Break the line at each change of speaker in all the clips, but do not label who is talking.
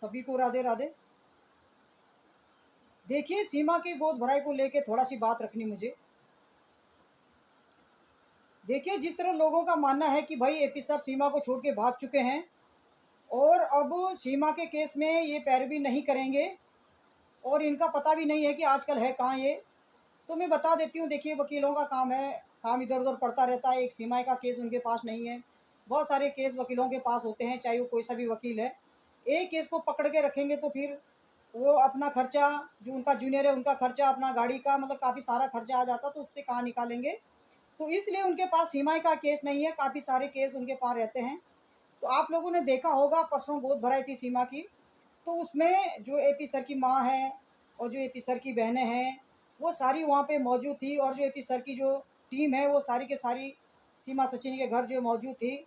सभी को राधे राधे। देखिए, सीमा की गोद भराई को लेके थोड़ा सी बात रखनी मुझे। देखिए, जिस तरह लोगों का मानना है कि भाई एपी सर सीमा को छोड़ के भाग चुके हैं और अब सीमा के केस में ये पैरवी नहीं करेंगे और इनका पता भी नहीं है कि आजकल है कहाँ ये। तो मैं बता देती हूँ, देखिए वकीलों का काम है, काम इधर उधर पड़ता रहता है। एक सीमा का केस उनके पास नहीं है, बहुत सारे केस वकीलों के पास होते हैं, चाहे वो कोई सा भी वकील है। एक केस को पकड़ के रखेंगे तो फिर वो अपना खर्चा, जो उनका जूनियर है उनका खर्चा, अपना गाड़ी का मतलब काफ़ी सारा खर्चा आ जाता, तो उससे कहाँ निकालेंगे। तो इसलिए उनके पास सीमा का केस नहीं है, काफ़ी सारे केस उनके पास रहते हैं। तो आप लोगों ने देखा होगा, परसों गोद भराई थी सीमा की, तो उसमें जो एपी सर की माँ है और जो एपी सर की बहनें हैं वो सारी वहाँ पे मौजूद थी, और जो एपी सर की जो टीम है वो सारी के सारी सीमा सचिन के घर जो मौजूद थी।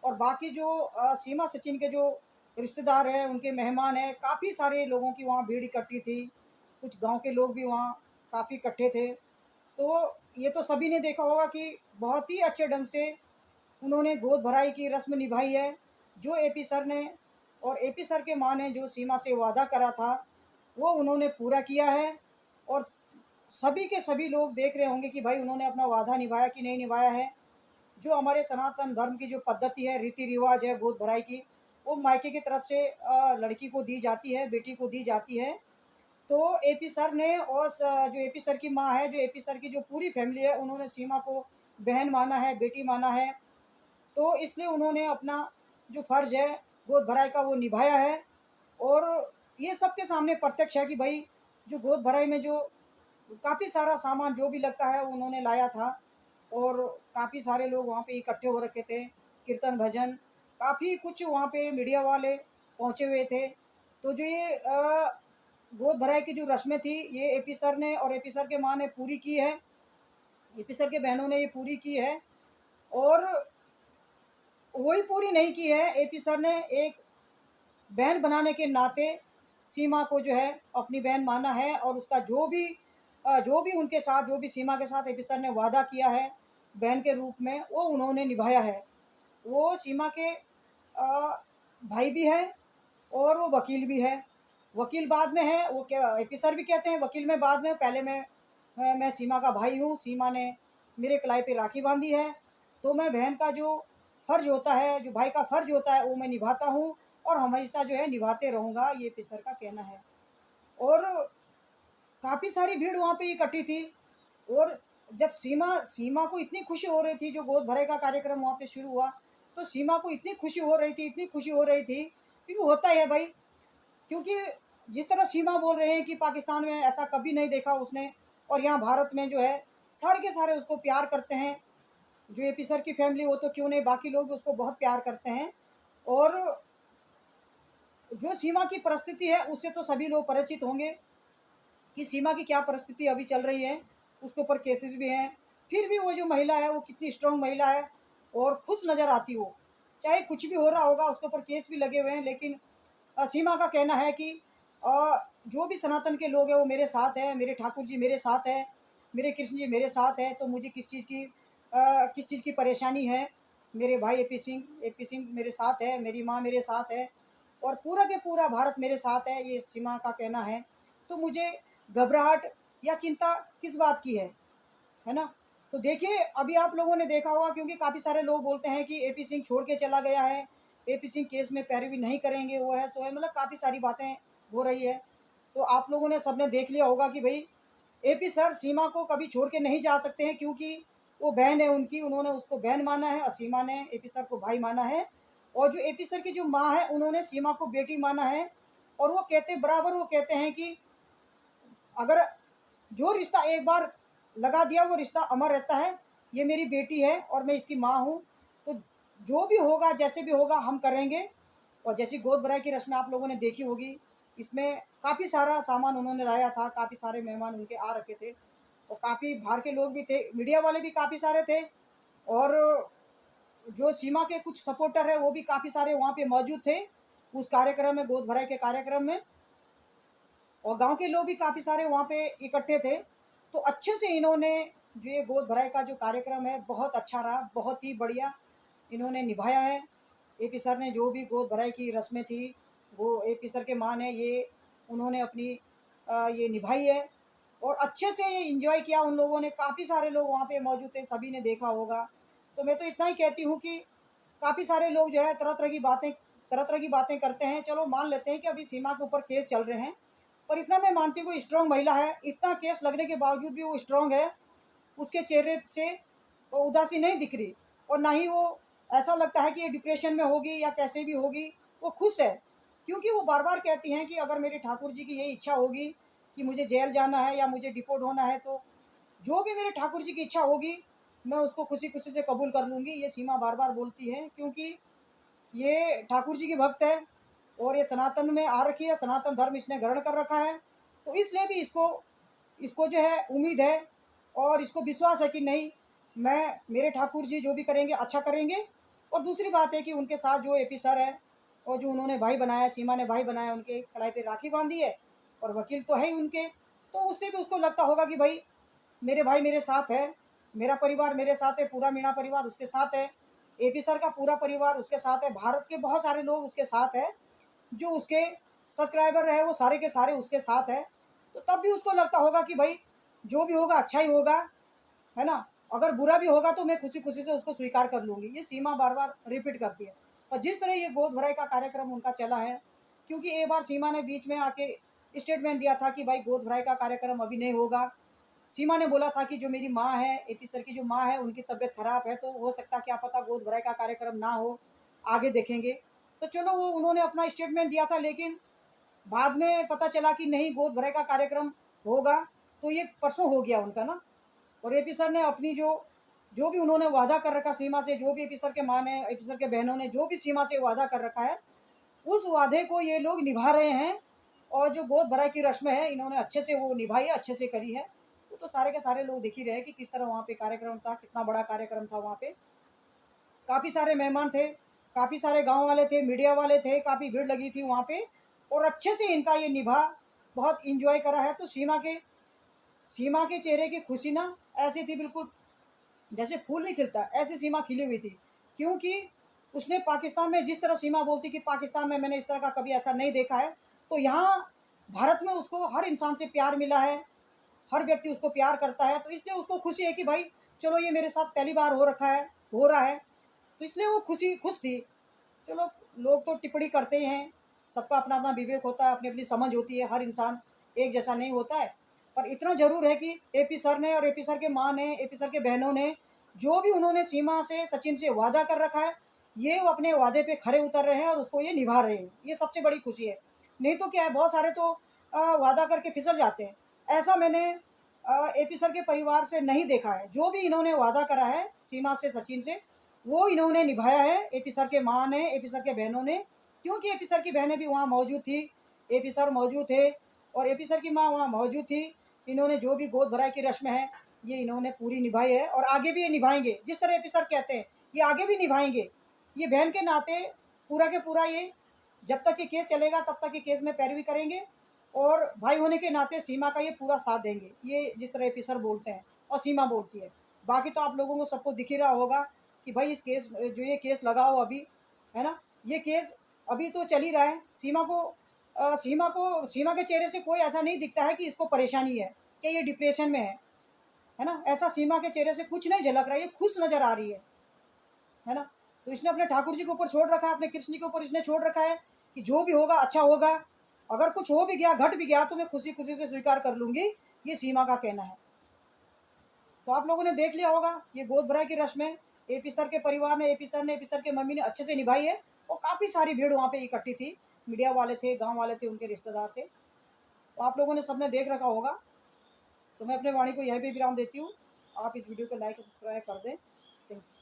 और बाकी जो सीमा सचिन के जो रिश्तेदार हैं, उनके मेहमान हैं, काफ़ी सारे लोगों की वहाँ भीड़ इकट्ठी थी। कुछ गांव के लोग भी वहाँ काफ़ी इकट्ठे थे। तो ये तो सभी ने देखा होगा कि बहुत ही अच्छे ढंग से उन्होंने गोद भराई की रस्म निभाई है। जो एपी सर ने और एपी सर के माँ ने जो सीमा से वादा करा था वो उन्होंने पूरा किया है। और सभी के सभी लोग देख रहे होंगे कि भाई उन्होंने अपना वादा निभाया कि नहीं निभाया है। जो हमारे सनातन धर्म की जो पद्धति है, रीति रिवाज है गोद भराई की, वो मायके की तरफ से लड़की को दी जाती है, बेटी को दी जाती है। तो एपी सर ने और जो एपी सर की माँ है, जो एपी सर की जो पूरी फैमिली है, उन्होंने सीमा को बहन माना है, बेटी माना है। तो इसलिए उन्होंने अपना जो फ़र्ज़ है गोद भराई का वो निभाया है। और ये सबके सामने प्रत्यक्ष है कि भाई जो गोद भराई में जो काफ़ी सारा सामान जो भी लगता है उन्होंने लाया था, और काफ़ी सारे लोग वहाँ पे इकट्ठे हो रखे थे, कीर्तन भजन काफ़ी कुछ वहाँ पे मीडिया वाले पहुँचे हुए थे। तो जो ये गोद भराई की जो रस्में थी ये एपी सर ने और एपी सर के माँ ने पूरी की है, एपी सर के बहनों ने ये पूरी की है। और वही पूरी नहीं की है, एपी सर ने एक बहन बनाने के नाते सीमा को जो है अपनी बहन माना है, और उसका जो भी उनके साथ, जो भी सीमा के साथ एपी सर ने वादा किया है बहन के रूप में, वो उन्होंने निभाया है। वो सीमा के भाई भी हैं और वो वकील भी है। वकील बाद में है, वो क्या एपी सर भी कहते हैं वकील में बाद में, पहले मैं सीमा का भाई हूँ, सीमा ने मेरे कलाई पे राखी बांधी है, तो मैं बहन का जो फ़र्ज़ होता है, जो भाई का फ़र्ज़ होता है वो मैं निभाता हूँ और हमेशा जो है निभाते रहूँगा, ये एपी सर का कहना है। और काफ़ी सारी भीड़ वहाँ पे इकट्ठी थी। और जब सीमा सीमा को इतनी खुशी हो रही थी, जो गोद भराई का कार्यक्रम वहाँ पे शुरू हुआ, तो सीमा को इतनी खुशी हो रही थी, इतनी खुशी हो रही थी, क्योंकि होता ही है भाई। क्योंकि जिस तरह सीमा बोल रहे हैं कि पाकिस्तान में ऐसा कभी नहीं देखा उसने, और यहाँ भारत में जो है सारे के सारे उसको प्यार करते हैं। जो एपी सर की फैमिली हो तो क्यों नहीं, बाकी लोग भी उसको बहुत प्यार करते हैं। और जो सीमा की परिस्थिति है उससे तो सभी लोग परिचित होंगे कि सीमा की क्या परिस्थिति अभी चल रही है। उसके ऊपर केसेस भी हैं, फिर भी वो जो महिला है वो कितनी स्ट्रांग महिला है और खुश नज़र आती वो, चाहे कुछ भी हो रहा होगा, उसके ऊपर केस भी लगे हुए हैं, लेकिन सीमा का कहना है कि जो भी सनातन के लोग हैं वो मेरे साथ है, मेरे ठाकुर जी मेरे साथ है, मेरे कृष्ण जी मेरे साथ है, तो मुझे किस चीज़ की परेशानी है। मेरे भाई एपी सिंह मेरे साथ है, मेरी माँ मेरे साथ है, और पूरा के पूरा भारत मेरे साथ है, ये सीमा का कहना है। तो मुझे घबराहट या चिंता किस बात की है ना। तो देखिए, अभी आप लोगों ने देखा होगा, क्योंकि काफ़ी सारे लोग बोलते हैं कि एपी सिंह छोड़ के चला गया है, एपी सिंह केस में पैरवी नहीं करेंगे, वो है सो है, मतलब काफ़ी सारी बातें हो रही है। तो आप लोगों ने सबने देख लिया होगा कि भाई एपी सर सीमा को कभी छोड़ के नहीं जा सकते हैं, क्योंकि वो बहन है उनकी, उन्होंने उसको बहन माना है, और सीमा ने एपी सर को भाई माना है। और जो एपी सर की जो माँ है उन्होंने सीमा को बेटी माना है। और वो कहते बराबर, वो कहते हैं कि अगर जो रिश्ता एक बार लगा दिया वो रिश्ता अमर रहता है, ये मेरी बेटी है और मैं इसकी माँ हूँ, तो जो भी होगा जैसे भी होगा हम करेंगे। और जैसी गोद भराई की रस्में आप लोगों ने देखी होगी, इसमें काफ़ी सारा सामान उन्होंने लाया था, काफ़ी सारे मेहमान उनके आ रखे थे, और काफ़ी बाहर के लोग भी थे, मीडिया वाले भी काफ़ी सारे थे। और जो सीमा के कुछ सपोर्टर है वो भी काफ़ी सारे वहाँ पे मौजूद थे उस कार्यक्रम में, गोद भराई के कार्यक्रम में। और गांव के लोग भी काफ़ी सारे वहाँ पे इकट्ठे थे। तो अच्छे से इन्होंने जो ये गोद भराई का जो कार्यक्रम है बहुत अच्छा रहा, बहुत ही बढ़िया इन्होंने निभाया है। एपी सर ने जो भी गोद भराई की रस्में थी वो एपी सर के मान है, ये उन्होंने अपनी ये निभाई है और अच्छे से ये एंजॉय किया उन लोगों ने। काफ़ी सारे लोग वहाँ पे मौजूद थे, सभी ने देखा होगा। तो मैं तो इतना ही कहती हूँ कि काफ़ी सारे लोग जो है तरह तरह की बातें करते हैं। चलो मान लेते हैं कि अभी सीमा के ऊपर केस चल रहे हैं, पर इतना मैं मानती हूँ वो स्ट्रांग महिला है। इतना केस लगने के बावजूद भी वो स्ट्रांग है, उसके चेहरे से वो उदासी नहीं दिख रही और ना ही वो ऐसा लगता है कि ये डिप्रेशन में होगी या कैसे भी होगी। वो खुश है, क्योंकि वो बार बार कहती हैं कि अगर मेरे ठाकुर जी की यही इच्छा होगी कि मुझे जेल जाना है या मुझे डिपोर्ट होना है, तो जो भी मेरे ठाकुर जी की इच्छा होगी मैं उसको खुशी खुशी से कबूल कर लूँगी। ये सीमा बार बार बोलती है, क्योंकि ये ठाकुर जी की भक्त है और ये सनातन में आ रखी है, सनातन धर्म इसने ग्रहण कर रखा है। तो इसलिए भी इसको इसको जो है उम्मीद है और इसको विश्वास है कि नहीं, मैं मेरे ठाकुर जी जो भी करेंगे अच्छा करेंगे। और दूसरी बात है कि उनके साथ जो एपी सर है और जो उन्होंने भाई बनाया, सीमा ने भाई बनाया, उनके कलाई पे राखी बांधी है और वकील तो है ही उनके। तो उससे भी उसको लगता होगा कि भाई मेरे भाई मेरे साथ है, मेरा परिवार मेरे साथ है, पूरा मीणा परिवार उसके साथ है, एपी सर का पूरा परिवार उसके साथ है, भारत के बहुत सारे लोग उसके साथ है, जो उसके सब्सक्राइबर रहे वो सारे के सारे उसके साथ है। तो तब भी उसको लगता होगा कि भाई जो भी होगा अच्छा ही होगा, है ना। अगर बुरा भी होगा तो मैं खुशी खुशी से उसको स्वीकार कर लूँगी। ये सीमा बार बार रिपीट करती है। और जिस तरह ये गोद भराई का कार्यक्रम उनका चला है, क्योंकि एक बार सीमा ने बीच में आके स्टेटमेंट दिया था कि भाई गोद भराई का कार्यक्रम अभी नहीं होगा। सीमा ने बोला था कि जो मेरी माँ है, एपी सर की जो माँ है, उनकी तबीयत खराब है, तो हो सकता है क्या पता गोद भराई का कार्यक्रम ना हो, आगे देखेंगे। तो चलो वो उन्होंने अपना स्टेटमेंट दिया था, लेकिन बाद में पता चला कि नहीं गोद भराई का कार्यक्रम होगा। तो ये परसों हो गया उनका ना। और एपी सर ने अपनी जो जो भी उन्होंने वादा कर रखा सीमा से, जो भी एपी सर के माँ ने, एपी सर के बहनों ने जो भी सीमा से वादा कर रखा है, उस वादे को ये लोग निभा रहे हैं। और जो गोद भराई की रस्म है इन्होंने अच्छे से वो निभाई है, अच्छे से करी है। वो तो सारे के सारे लोग देख ही रहे हैं कि किस तरह वहाँ पे कार्यक्रम था, कितना बड़ा कार्यक्रम था वहाँ पे। काफ़ी सारे मेहमान थे, काफ़ी सारे गांव वाले थे, मीडिया वाले थे, काफ़ी भीड़ लगी थी वहाँ पे। और अच्छे से इनका ये निभा, बहुत इंजॉय करा है। तो सीमा के चेहरे की खुशी ना ऐसी थी, बिल्कुल जैसे फूल नहीं खिलता ऐसी सीमा खिली हुई थी। क्योंकि उसने पाकिस्तान में जिस तरह सीमा बोलती कि पाकिस्तान में मैंने इस तरह का कभी ऐसा नहीं देखा है, तो यहाँ भारत में उसको हर इंसान से प्यार मिला है, हर व्यक्ति उसको प्यार करता है। तो इसलिए उसको खुशी है कि भाई चलो ये मेरे साथ पहली बार हो रहा है। तो इसलिए वो खुश थी। चलो लोग तो टिप्पणी करते ही हैं, सबका अपना अपना विवेक होता है, अपनी अपनी समझ होती है, हर इंसान एक जैसा नहीं होता है। पर इतना जरूर है कि एपी सर ने और एपी सर के माँ ने, एपी सर के बहनों ने, जो भी उन्होंने सीमा से, सचिन से वादा कर रखा है, ये वो अपने वादे पे खरे उतर रहे हैं और उसको ये निभा रहे हैं। ये सबसे बड़ी खुशी है। नहीं तो क्या है, बहुत सारे तो वादा करके फिसल जाते हैं। ऐसा मैंने एपी सर के परिवार से नहीं देखा है। जो भी इन्होंने वादा करा है सीमा से, सचिन से, वो इन्होंने निभाया है। एपी सर के माँ ने, एपी सर के बहनों ने, क्योंकि एपी सर की बहनें भी वहाँ मौजूद थी, एपी सर मौजूद थे और एपी सर की माँ वहाँ मौजूद थी। इन्होंने जो भी गोद भराई की रस्म है ये इन्होंने पूरी निभाई है और आगे भी ये निभाएंगे। जिस तरह एपी सर कहते हैं ये आगे भी निभाएंगे। ये बहन के नाते पूरा के पूरा ये जब तक ये केस चलेगा तब तक ये केस में पैरवी करेंगे और भाई होने के नाते सीमा का ये पूरा साथ देंगे। ये जिस तरह एपी सर बोलते हैं और सीमा बोलती है। बाकी तो आप लोगों को सबको दिख ही रहा होगा कि भाई इस केस जो ये केस लगा हो अभी, है ना, ये केस अभी तो चल ही रहा है। सीमा के चेहरे से कोई ऐसा नहीं दिखता है कि इसको परेशानी है, कि ये डिप्रेशन में है ना। ऐसा सीमा के चेहरे से कुछ नहीं झलक रहा है, ये खुश नजर आ रही है ना। तो इसने अपने ठाकुर जी के ऊपर छोड़ रखा है, अपने कृष्ण जी के ऊपर इसने छोड़ रखा है कि जो भी होगा अच्छा होगा। अगर कुछ हो भी गया, घट भी गया, तो मैं खुशी खुशी से स्वीकार कर लूंगी। ये सीमा का कहना है। तो आप लोगों ने देख लिया होगा ये गोद भराई की रस्में एपी सर के परिवार ने, एपी सर ने, एपी सर के मम्मी ने अच्छे से निभाई है। और काफ़ी सारी भीड़ वहाँ पे इकट्ठी थी, मीडिया वाले थे, गांव वाले थे, उनके रिश्तेदार थे। तो आप लोगों ने सबने देख रखा होगा। तो मैं अपने वाणी को यहीं पे विराम देती हूँ। आप इस वीडियो को लाइक और सब्सक्राइब कर दें। Thank you.